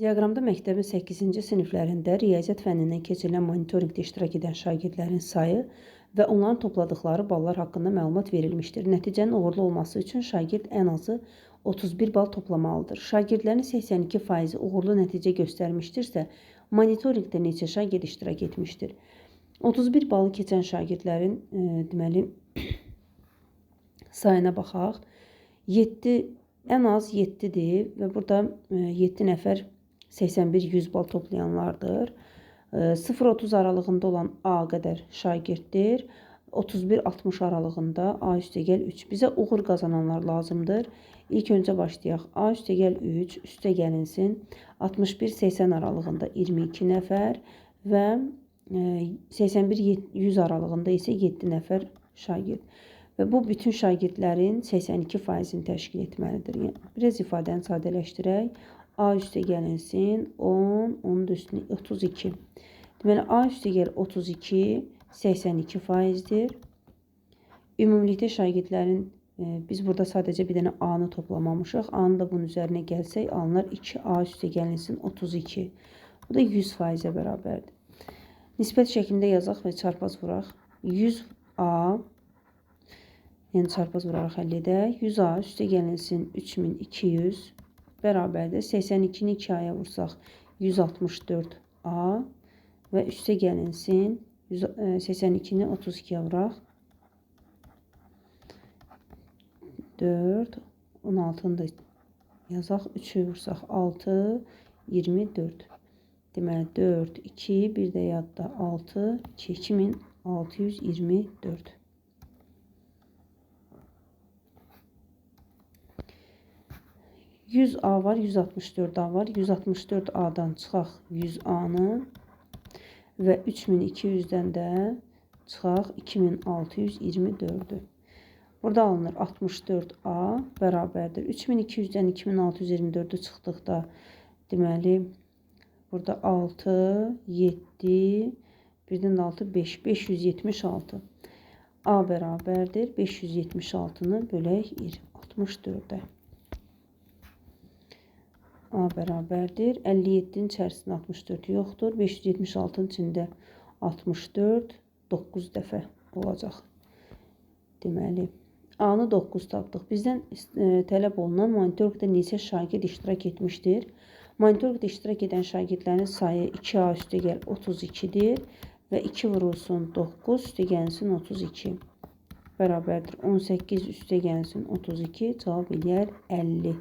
Diaqramda məktəbin 8-ci siniflərində riyaziyyat fənnindən keçirilən monitorinqdə iştirak edən şagirdlərin sayı və onların topladıqları ballar haqqında məlumat verilmişdir. Nəticənin uğurlu olması üçün şagird ən azı 31 bal toplamalıdır. Şagirdlərin 82% uğurlu nəticə göstərmişdirsə, monitorinqdə neçə şagird iştirak etmişdir? 31 balı keçən şagirdlərin deməli sayına baxaq. 7 ən az 7-dir və burada 7 nəfər 81-100 bal toplayanlardır. 0-30 aralığında olan A qədər şagirddir. 31-60 aralığında A üstəgəl 3. Bizə uğur qazananlar lazımdır. İlk öncə başlayaq. A üstəgəl 3 üstə gəlinsin. 61-80 aralığında 22 nəfər və 81-100 aralığında isə 7 nəfər şagird. Və bu bütün şagirdlərin 82%-ni təşkil etməlidir. Yəni, biraz ifadəni sadələşdirək. A üstə gəlinsin 10, onun da üstünə 32. Deməli, A üstəgəl 32 82%-dir. Ümumilikdə şagirdlərin biz burada sadəcə bir dənə A-nı toplamamışıq. A-nı da bunun üzərinə gəlsək alınır 2A üstə gəlinsin 32. Bu da 100%-ə bərabərdir. Nisbət şəklində yazaq və çarpaz vuraq. 100A yəni çarpaz vuraraq həll edək. 100A üstə gəlinsin 3200 bərabərdir. 82-ni 2A-ya vursaq 164A və üstə gəlinsin 82-ni 32-yə vuraq. 4, 16-nı da yazaq. 3-ü vursaq 6, 24. Deməli 4, 2, bir də yadda 6, 2, 2624. A var, 164A var. 164A'dan çıxaq 100A'nı və 3200-dən də çıxaq 2624-ü. Burada alınır 64A bərabərdir. 3200-dən 2624-ü çıxdıqda deməli burada 6, 7, birdən 6, 5, 576. A bərabərdir. 576-nı bölək 64-ə. A bərabərdir. 57-nin içərisində 64 yoxdur. 576-nın içində 64 9 dəfə olacaq. Deməli, A-nı 9 tapdıq. Bizdən tələb olunan monitorinqdə neçə şagird iştirak etmişdir? Monitorinqdə iştirak edən şagirdlərin sayı 2A üstəgəl 32-dir və 2 vurulsun 9 üstəgəlsin 32. Bərabərdir. 18 üstəgəlsin 32 cavab eləyər 50.